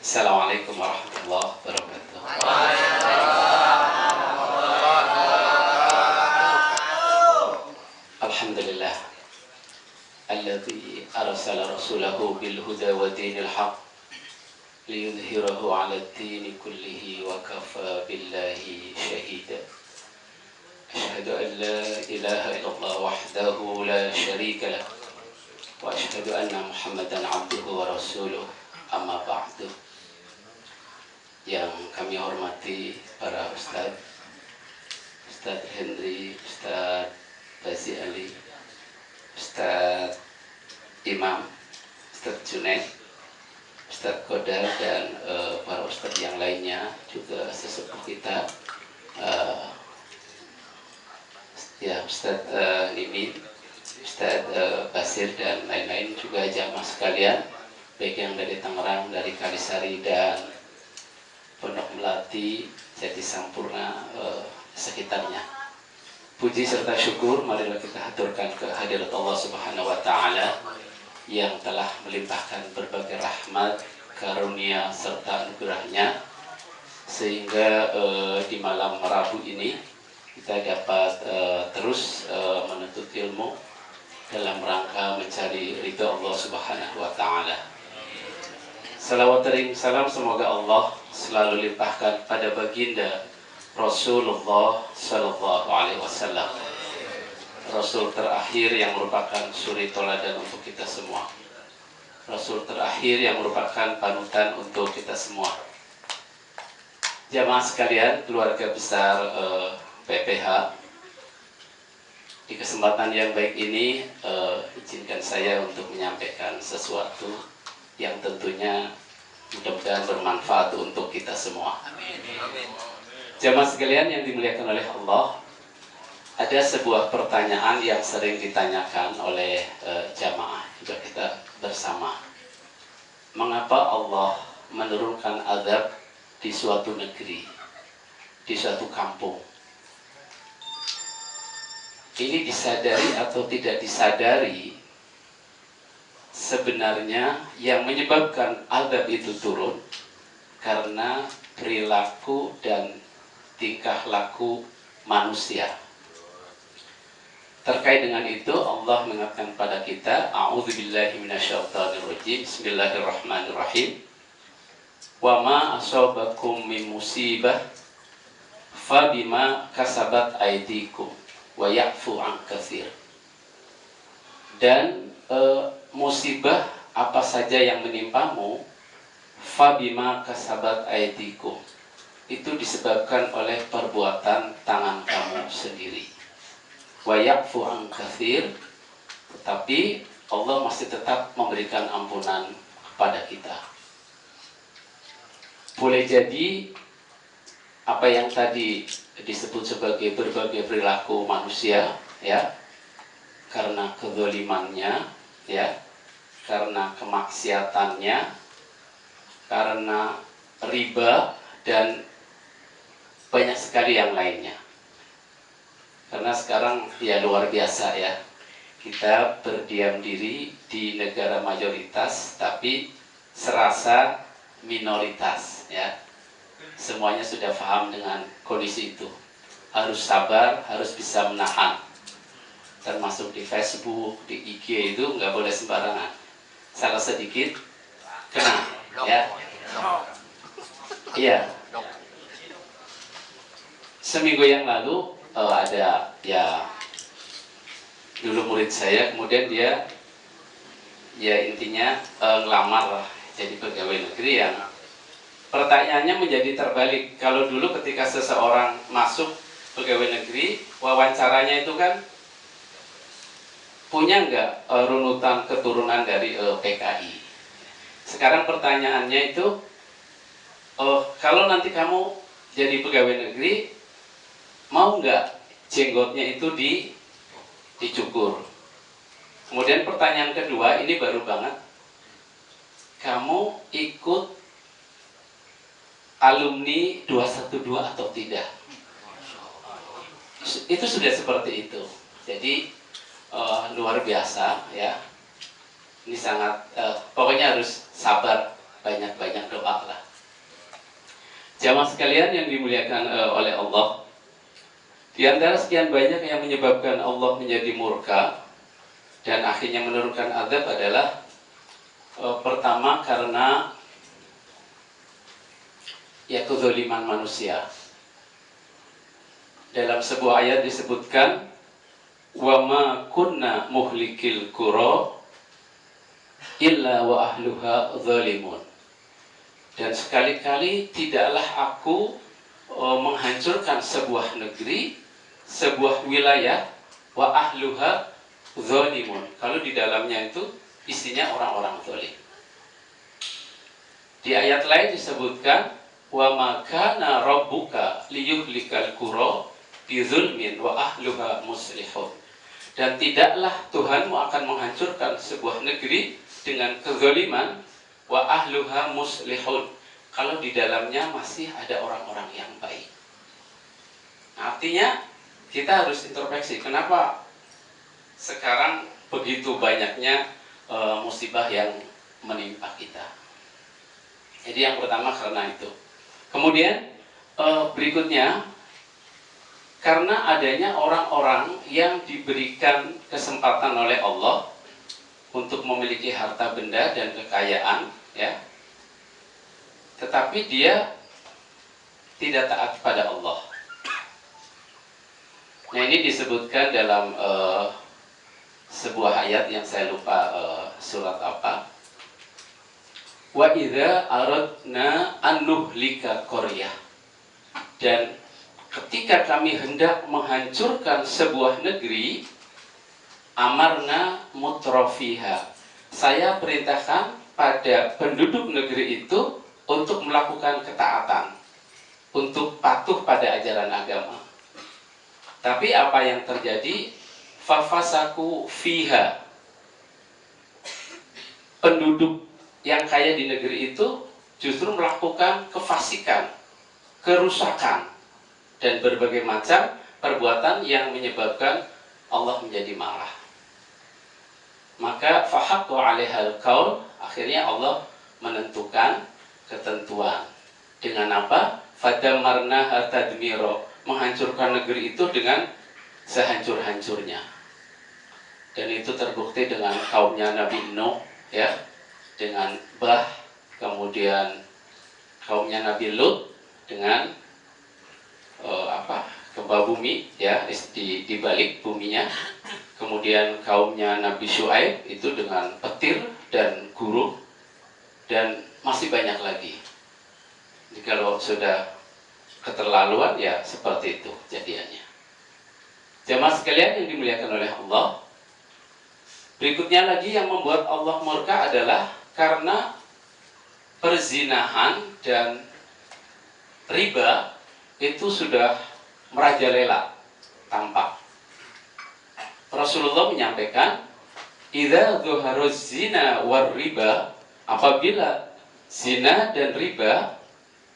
Assalamualaikum warahmatullahi wabarakatuh. Alhamdulillah alladzi arsala rasulahu bil huda wa dinil haq liyudhhirahu 'ala ad-dini kullihi wa kafa billahi shahida. Asyhadu an la ilaha illallah wahdahu la syarika lah wa asyhadu anna Muhammadan 'abduhu wa rasuluh. Amma ba'du. Yang kami hormati para Ustadz Henry, Ustadz Bazi Ali, Ustadz Imam, Ustadz Junaid, Ustadz Kodar, dan para Ustadz yang lainnya, juga sesepuh kita, Ustadz Nimi, Ustadz Basir, dan lain-lain, juga jamaah sekalian, baik yang dari Tangerang, dari Kalisari, dan Pondok Melati, Jati Sampurna, sekitarnya. Puji serta syukur marilah kita haturkan ke hadirat Allah Subhanahu wa Ta'ala yang telah melimpahkan berbagai rahmat, karunia serta anugerahnya, sehingga di malam Rabu ini kita dapat terus menuntut ilmu dalam rangka mencari ridha Allah Subhanahu wa Ta'ala. Salawat ring salam semoga Allah selalu limpahkan pada baginda Rasulullah Sallallahu Alaihi Wasallam, Rasul terakhir yang merupakan suri toladan untuk kita semua, Rasul terakhir yang merupakan panutan untuk kita semua. Jamaah sekalian, keluarga besar PPH, di kesempatan yang baik ini izinkan saya untuk menyampaikan sesuatu yang tentunya mudah-mudahan bermanfaat untuk kita semua. Jamaah sekalian yang dimuliakan oleh Allah, ada sebuah pertanyaan yang sering ditanyakan oleh jamaah juga kita bersama. Mengapa Allah menurunkan azab di suatu negeri, di suatu kampung? Ini disadari atau tidak disadari, sebenarnya yang menyebabkan azab itu turun karena perilaku dan tingkah laku manusia. Terkait dengan itu Allah mengatakan pada kita, a'udzubillahi minasyaitonirrajim, bismillahirrahmanirrahim, wa ma asabakum min musibah fa bima kasabat aydikum wa ya'fu an katsir. Dan musibah apa saja yang menimpamu, fabima kasabat aydikum, itu disebabkan oleh perbuatan tangan kamu sendiri. Wa ya'fu an katsir, tetapi Allah masih tetap memberikan ampunan kepada kita. Boleh jadi apa yang tadi disebut sebagai berbagai perilaku manusia, ya, karena kezalimannya, ya, karena kemaksiatannya, karena riba, dan banyak sekali yang lainnya. Karena sekarang ya luar biasa ya, kita berdiam diri di negara mayoritas tapi serasa minoritas, ya. Semuanya sudah paham dengan kondisi itu. Harus sabar, harus bisa menahan. Termasuk di Facebook, di IG itu nggak boleh sembarangan. Salah sedikit kena, ya. Iya. Seminggu yang lalu ada ya dulu murid saya, kemudian dia ya intinya ngelamar lah jadi pegawai negeri. Yang pertanyaannya menjadi terbalik. Kalau dulu ketika seseorang masuk pegawai negeri, wawancaranya itu kan punya nggak runutan keturunan dari PKI. Sekarang pertanyaannya itu, kalau nanti kamu jadi pegawai negeri, mau nggak jenggotnya itu dicukur? Kemudian pertanyaan kedua, ini baru banget, kamu ikut alumni 212 atau tidak? Itu sudah seperti itu. Jadi luar biasa ya. Ini sangat pokoknya harus sabar, banyak-banyak doa lah. Jamaah sekalian yang dimuliakan oleh Allah, di antara sekian banyak yang menyebabkan Allah menjadi murka dan akhirnya menurunkan azab adalah pertama karena ya kezaliman manusia. Dalam sebuah ayat disebutkan wa ma kunna muhlikil qura illa wa ahluha zalimun. Dan sekali-kali tidaklah aku menghancurkan sebuah negeri, sebuah wilayah wa ahluha zalimun. Kalau di dalamnya itu isinya orang-orang zalim. Di ayat lain disebutkan wa ma kana rabbuka liyuhlikal qura bizulmin wa ahluha muslihun. Dan tidaklah Tuhanmu akan menghancurkan sebuah negeri dengan kezaliman wa ahluha muslihun, kalau di dalamnya masih ada orang-orang yang baik. Nah, artinya kita harus introspeksi, kenapa sekarang begitu banyaknya musibah yang menimpa kita. Jadi yang pertama karena itu. Kemudian berikutnya karena adanya orang-orang yang diberikan kesempatan oleh Allah untuk memiliki harta benda dan kekayaan, ya, tetapi dia tidak taat kepada Allah. Nah, ini disebutkan dalam sebuah ayat yang saya lupa surat apa. Wa idza aradna an nuhlika qaryah. Dan ketika kami hendak menghancurkan sebuah negeri, amarna mutrofiha, saya perintahkan pada penduduk negeri itu untuk melakukan ketaatan, untuk patuh pada ajaran agama. Tapi apa yang terjadi? Fafasaku fiha, penduduk yang kaya di negeri itu justru melakukan kefasikan, kerusakan, dan berbagai macam perbuatan yang menyebabkan Allah menjadi marah. Maka fahaqqu 'alaihal qaul, akhirnya Allah menentukan ketentuan. Dengan apa? Fadamarnaha tadmira, menghancurkan negeri itu dengan sehancur-hancurnya. Dan itu terbukti dengan kaumnya Nabi Nuh, ya, dengan bah, kemudian kaumnya Nabi Lut dengan gempa bumi, ya, di balik buminya. Kemudian kaumnya Nabi Syuaib itu dengan petir dan guru, dan masih banyak lagi. Jadi kalau sudah keterlaluan, ya seperti itu jadiannya. Jamaah sekalian yang dimuliakan oleh Allah, berikutnya lagi yang membuat Allah murka adalah karena perzinahan dan riba itu sudah merajalela, tampak. Rasulullah menyampaikan, idza dhuharuz zina war riba, apabila zina dan riba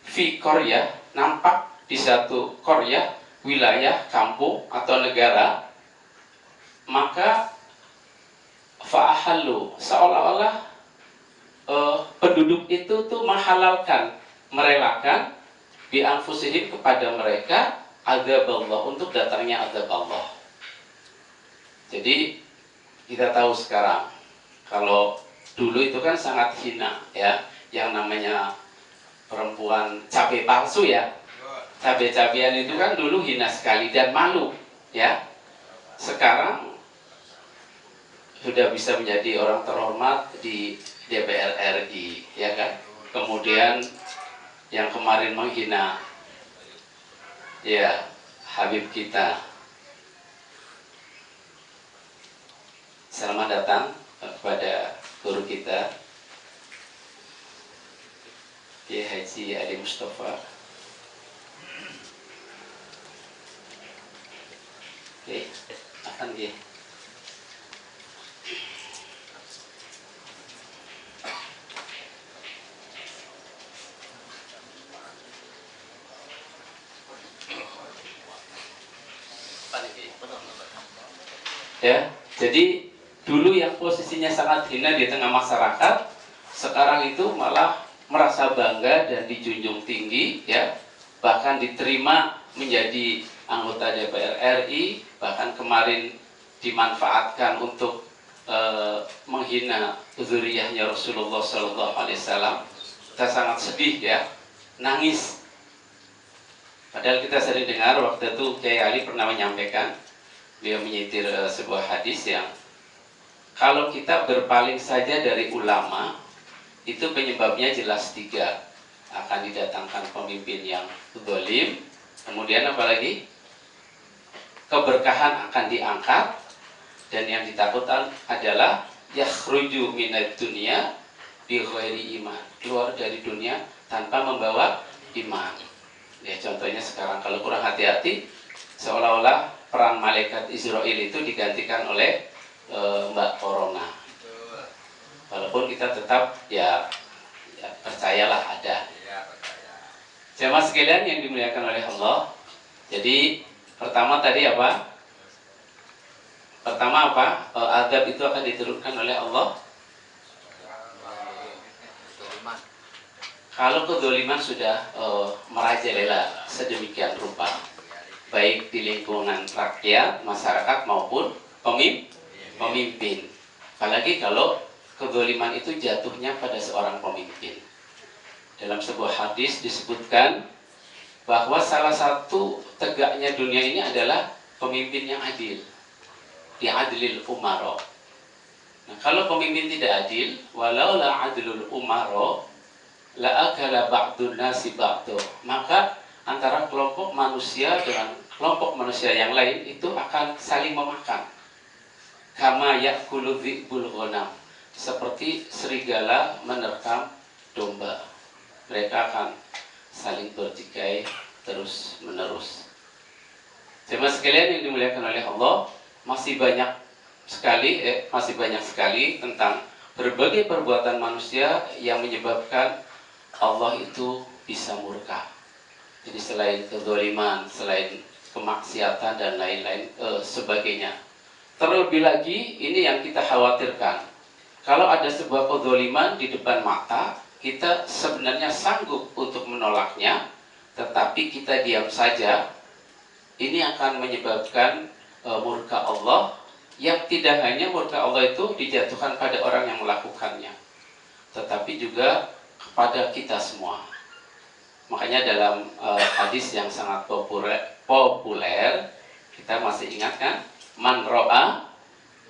fi qaryah, nampak di satu qaryah, wilayah, kampung atau negara, maka fa'ahallu, seolah-olah penduduk itu tuh menghalalkan, merelakan bi anfusihim, kepada mereka azab Allah, untuk datangnya azab Allah. Jadi kita tahu sekarang, kalau dulu itu kan sangat hina, ya, yang namanya perempuan cabai palsu, ya, cabai-cabian itu kan dulu hina sekali dan malu, ya. Sekarang sudah bisa menjadi orang terhormat di DPR RI, ya kan. Kemudian yang kemarin menghina, ya, Habib kita, selamat datang kepada guru kita, Kiai Haji Ali Mustafa. Oke, akan dia. Ya, jadi dulu yang posisinya sangat hina di tengah masyarakat, sekarang itu malah merasa bangga dan dijunjung tinggi, ya, bahkan diterima menjadi anggota DPR RI, bahkan kemarin dimanfaatkan untuk menghina zuriyahnya Rasulullah Sallallahu Alaihi Wasallam. Kita sangat sedih, ya, nangis. Padahal kita sering dengar waktu itu Kiai Ali pernah menyampaikan, beliau menyitir sebuah hadis yang kalau kita berpaling saja dari ulama, itu penyebabnya jelas tiga. Akan didatangkan pemimpin yang zalim, kemudian apalagi keberkahan akan diangkat, dan yang ditakutkan adalah yakhruju minad dunya bi ghairi iman, keluar dari dunia tanpa membawa iman. Ya, contohnya sekarang kalau kurang hati-hati, seolah-olah perang malaikat Israel itu digantikan oleh Mbak Corona. Walaupun kita tetap ya percayalah ada. Jamaah sekalian yang dimuliakan oleh Allah. Jadi pertama tadi apa? Pertama apa? Azab itu akan diturunkan oleh Allah. Kalau kezaliman sudah merajalela sedemikian rupa, baik di lingkungan rakyat, masyarakat maupun pemimpin. Apalagi kalau kezaliman itu jatuhnya pada seorang pemimpin. Dalam sebuah hadis disebutkan bahwa salah satu tegaknya dunia ini adalah pemimpin yang adil. Bi'adlil umaro. Nah, kalau pemimpin tidak adil, walau la adlul umaro, la akala ba'dun nasi ba'du, maka antara kelompok manusia dengan kelompok manusia yang lain itu akan saling memakan. Kama ya'kulu dhi'bul ghanam, seperti serigala menerkam domba. Mereka akan saling bertikai terus menerus. Jemaah sekalian yang dimuliakan oleh Allah, masih banyak sekali tentang berbagai perbuatan manusia yang menyebabkan Allah itu bisa murka. Jadi selain kezaliman, selain kemaksiatan dan lain-lain sebagainya. Terlebih lagi ini yang kita khawatirkan. Kalau ada sebuah kezaliman di depan mata, kita sebenarnya sanggup untuk menolaknya, tetapi kita diam saja. Ini akan menyebabkan murka Allah, yang tidak hanya murka Allah itu dijatuhkan pada orang yang melakukannya, tetapi juga kepada kita semua. Makanya dalam hadis yang sangat populer, kita masih ingat kan? Man ro'a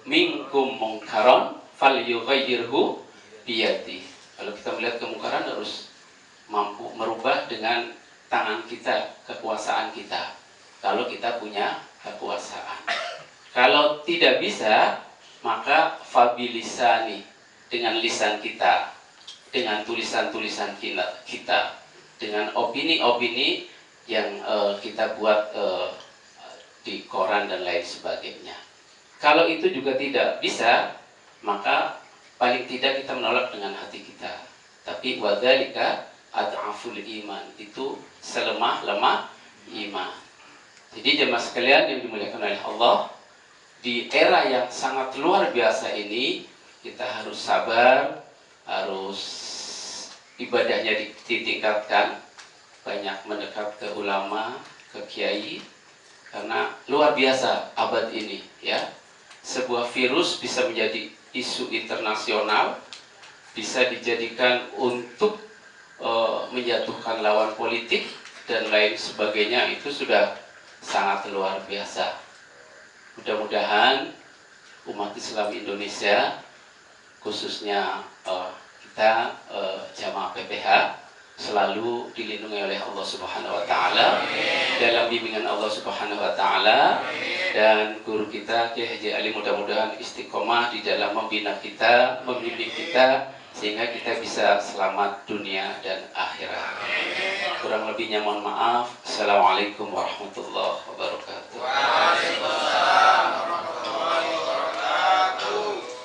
minkum mungkaron falyughayyirhu biyadi. Kalau kita melihat kemungkaran harus mampu merubah dengan tangan kita, kekuasaan kita. Kalau kita punya kekuasaan. Kalau tidak bisa, maka fabilisani, dengan lisan kita, dengan tulisan-tulisan kita, dengan opini-opini yang kita buat di koran dan lain sebagainya. Kalau itu juga tidak bisa, maka paling tidak kita menolak dengan hati kita. Tapi wadzalika ad'aful iman, itu selemah-lemah iman. Jadi jemaah sekalian yang dimuliakan oleh Allah, di era yang sangat luar biasa ini, kita harus sabar, harus ibadahnya ditingkatkan, banyak mendekat ke ulama, ke kiai, karena luar biasa abad ini, ya. Sebuah virus bisa menjadi isu internasional, bisa dijadikan untuk menjatuhkan lawan politik dan lain sebagainya. Itu sudah sangat luar biasa. Mudah-mudahan umat Islam Indonesia, khususnya kita jamaah PPH, selalu dilindungi oleh Allah Subhanahu wa taala, dalam bimbingan Allah Subhanahu wa taala, dan guru kita Kiai Haji Ali mudah-mudahan istiqomah di dalam membina kita, membimbing kita, sehingga kita bisa selamat dunia dan akhirat. Kurang lebihnya mohon maaf. Assalamualaikum warahmatullahi wabarakatuh.